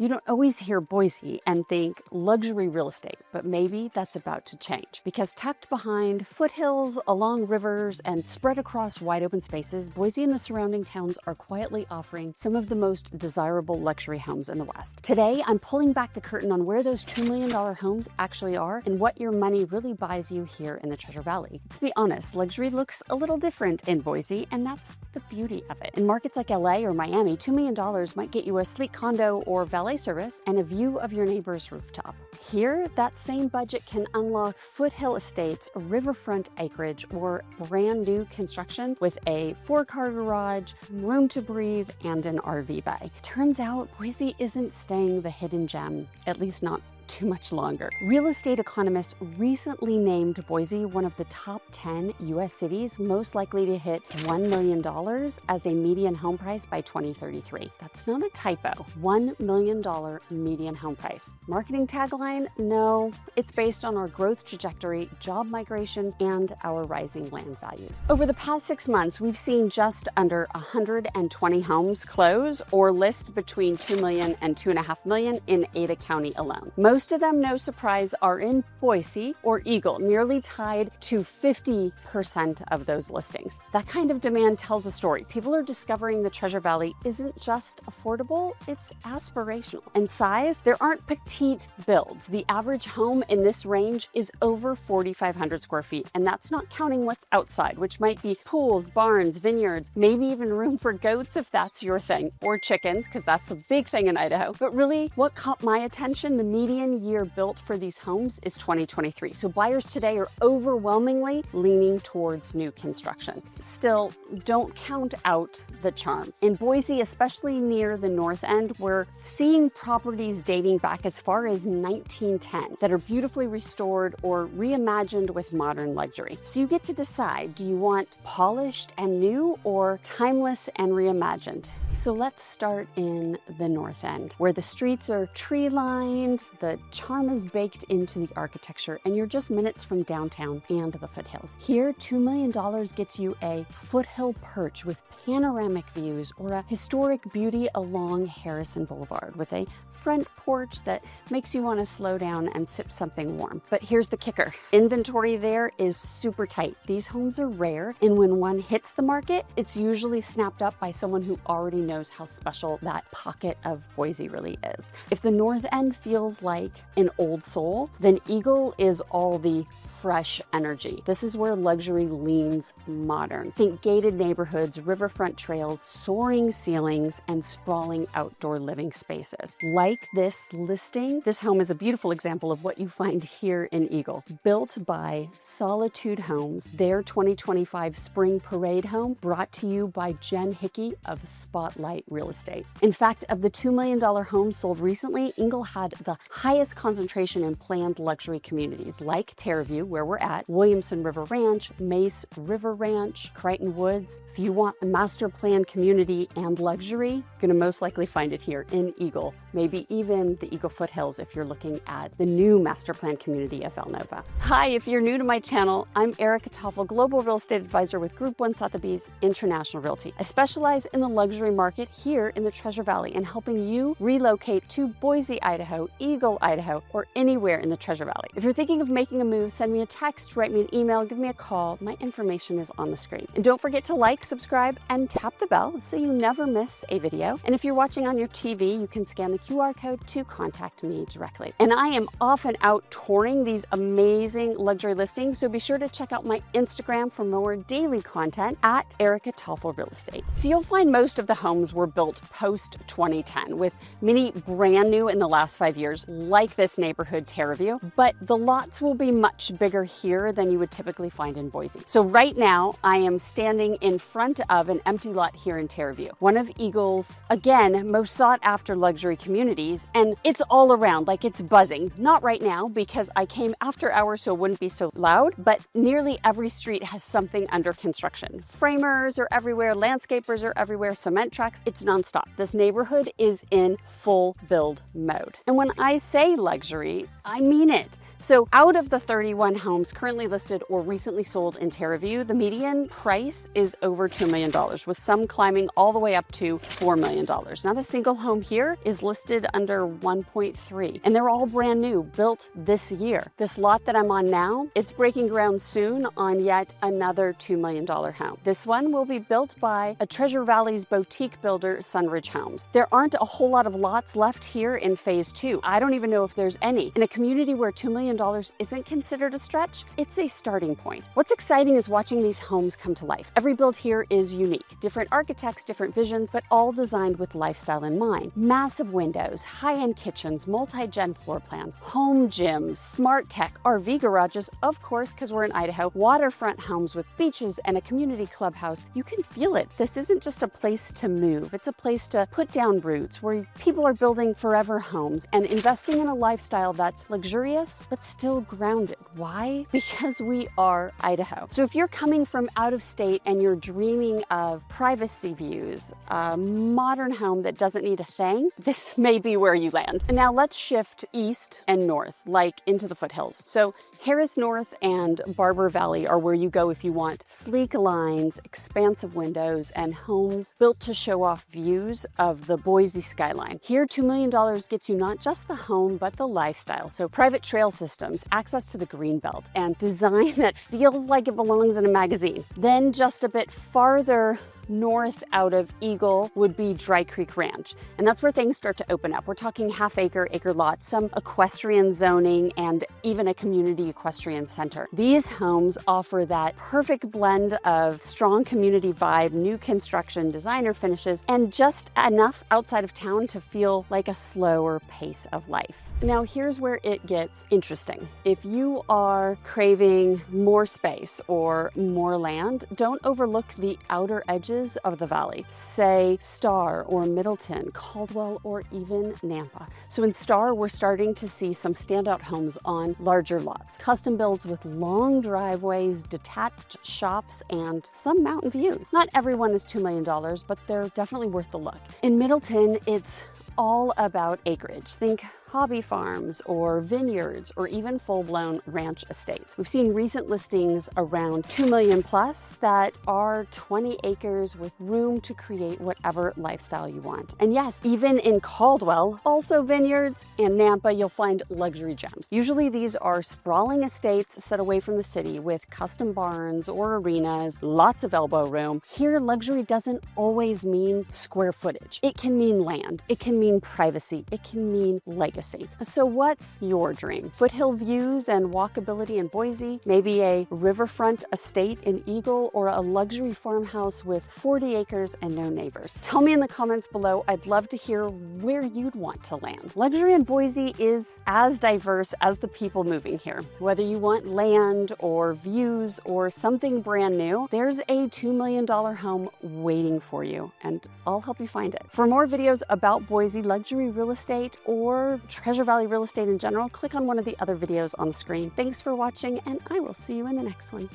You don't always hear Boise and think luxury real estate, but maybe that's about to change. Because tucked behind foothills, along rivers, and spread across wide open spaces, Boise and the surrounding towns are quietly offering some of the most desirable luxury homes in the West. Today, I'm pulling back the curtain on where those $2 million homes actually are and what your money really buys you here in the Treasure Valley. Let's be honest, luxury looks a little different in Boise, and that's the beauty of it. In markets like LA or Miami, $2 million might get you a sleek condo or valet service and a view of your neighbor's rooftop. Here, that same budget can unlock foothill estates, riverfront acreage, or brand new construction with a 4-car garage, room to breathe, and an RV bay. Turns out, Boise isn't staying the hidden gem, at least not too much longer. Real estate economists recently named Boise one of the top 10 U.S. cities most likely to hit $1 million as a median home price by 2033. That's not a typo. $1 million median home price. Marketing tagline? No, it's based on our growth trajectory, job migration, and our rising land values. Over the past 6 months, we've seen just under 120 homes close or list between $2 million and $2.5 million in Ada County alone. Most of them, no surprise, are in Boise or Eagle, nearly tied to 50% of those listings. That kind of demand tells a story. People are discovering the Treasure Valley isn't just affordable, it's aspirational. And size, there aren't petite builds. The average home in this range is over 4,500 square feet, and that's not counting what's outside, which might be pools, barns, vineyards, maybe even room for goats if that's your thing, or chickens, because that's a big thing in Idaho. But really, what caught my attention, the median year built for these homes is 2023. So buyers today are overwhelmingly leaning towards new construction. Still, don't count out the charm. In Boise, especially near the north end, we're seeing properties dating back as far as 1910 that are beautifully restored or reimagined with modern luxury. So you get to decide, do you want polished and new or timeless and reimagined? So let's start in the north end, where the streets are tree-lined, the charm is baked into the architecture, and you're just minutes from downtown and the foothills. Here, $2 million gets you a foothill perch with panoramic views or a historic beauty along Harrison Boulevard with a front porch that makes you want to slow down and sip something warm. But here's the kicker. Inventory there is super tight. These homes are rare, and when one hits the market, it's usually snapped up by someone who already knows how special that pocket of Boise really is. If the north end feels like an old soul, then Eagle is all the fresh energy. This is where luxury leans modern. Think gated neighborhoods, riverfront trails, soaring ceilings, and sprawling outdoor living spaces. Like this listing, this home is a beautiful example of what you find here in Eagle. Built by Solitude Homes, their 2025 Spring Parade home, brought to you by Jen Hickey of Spotlight Real Estate. In fact, of the $2 million homes sold recently, Eagle had the highest concentration in planned luxury communities like Terraview, where we're at, Williamson River Ranch, Mace River Ranch, Crichton Woods. If you want a master planned community and luxury, you're going to most likely find it here in Eagle, maybe even the Eagle Foothills if you're looking at the new master plan community of Nova. Hi, if you're new to my channel, I'm Erica Toffel, Global Real Estate Advisor with Group 1 Sotheby's International Realty. I specialize in the luxury market here in the Treasure Valley and helping you relocate to Boise, Idaho, Eagle, Idaho, or anywhere in the Treasure Valley. If you're thinking of making a move, send me a text, write me an email, give me a call. My information is on the screen. And don't forget to like, subscribe, and tap the bell so you never miss a video. And if you're watching on your TV, you can scan the QR code to contact me directly. And I am often out touring these amazing luxury listings, so be sure to check out my Instagram for more daily content at Erica Toffel Real Estate. So you'll find most of the homes were built post 2010, with many brand new in the last 5 years, like this neighborhood Terraview, but the lots will be much bigger here than you would typically find in Boise. So right now, I am standing in front of an empty lot here in Terraview, one of Eagle's, again, most sought after luxury communities, and it's all around, like it's buzzing. Not right now because I came after hours so it wouldn't be so loud, but nearly every street has something under construction. Framers are everywhere, landscapers are everywhere, cement trucks, it's nonstop. This neighborhood is in full build mode. And when I say luxury, I mean it. So out of the 31 homes currently listed or recently sold in Terraview, the median price is over $2 million, with some climbing all the way up to $4 million. Not a single home here is listed under 1.3, and they're all brand new, built this year. This lot that I'm on now, it's breaking ground soon on yet another $2 million home. This one will be built by a Treasure Valley's boutique builder, Sunridge Homes. There aren't a whole lot of lots left here in phase 2. I don't even know if there's any. In a community where $2 million isn't considered a stretch, it's a starting point. What's exciting is watching these homes come to life. Every build here is unique. Different architects, different visions, but all designed with lifestyle in mind. Massive windows, high-end kitchens, multi-gen floor plans, home gyms, smart tech, RV garages, of course, because we're in Idaho, waterfront homes with beaches and a community clubhouse. You can feel it. This isn't just a place to move. It's a place to put down roots where people are building forever homes and investing in a lifestyle that's luxurious, but still grounded. Why? Because we are Idaho. So if you're coming from out of state and you're dreaming of privacy views, a modern home that doesn't need a thing, this may be where you land. And now let's shift east and north, like into the foothills. So Harris North and Barber Valley are where you go if you want sleek lines, expansive windows, and homes built to show off views of the Boise skyline. Here, $2 million gets you not just the home, but the lifestyle. So private trail systems, access to the greenbelt, and design that feels like it belongs in a magazine. Then just a bit farther north out of Eagle would be Dry Creek Ranch. And that's where things start to open up. We're talking half-acre, acre lots, some equestrian zoning, and even a community equestrian center. These homes offer that perfect blend of strong community vibe, new construction, designer finishes, and just enough outside of town to feel like a slower pace of life. Now, here's where it gets interesting. If you are craving more space or more land, don't overlook the outer edges of the valley, say Star or Middleton, Caldwell, or even Nampa. So in Star, we're starting to see some standout homes on larger lots, custom builds with long driveways, detached shops, and some mountain views. Not everyone is $2 million, but they're definitely worth the look. In Middleton, it's all about acreage. Think hobby farms or vineyards or even full-blown ranch estates. We've seen recent listings around $2 million plus that are 20 acres with room to create whatever lifestyle you want. And yes, even in Caldwell, also vineyards, and Nampa, you'll find luxury gems. Usually these are sprawling estates set away from the city with custom barns or arenas, lots of elbow room. Here, luxury doesn't always mean square footage. It can mean land, it can mean privacy, it can mean legacy. So what's your dream? Foothill views and walkability in Boise, maybe a riverfront estate in Eagle, or a luxury farmhouse with 40 acres and no neighbors? Tell me in the comments below. I'd love to hear where you'd want to land. Luxury in Boise is as diverse as the people moving here. Whether you want land or views or something brand new, there's a $2 million home waiting for you, and I'll help you find it. For more videos about Boise luxury real estate or Treasure Valley real estate in general, click on one of the other videos on the screen. Thanks for watching, and I will see you in the next one.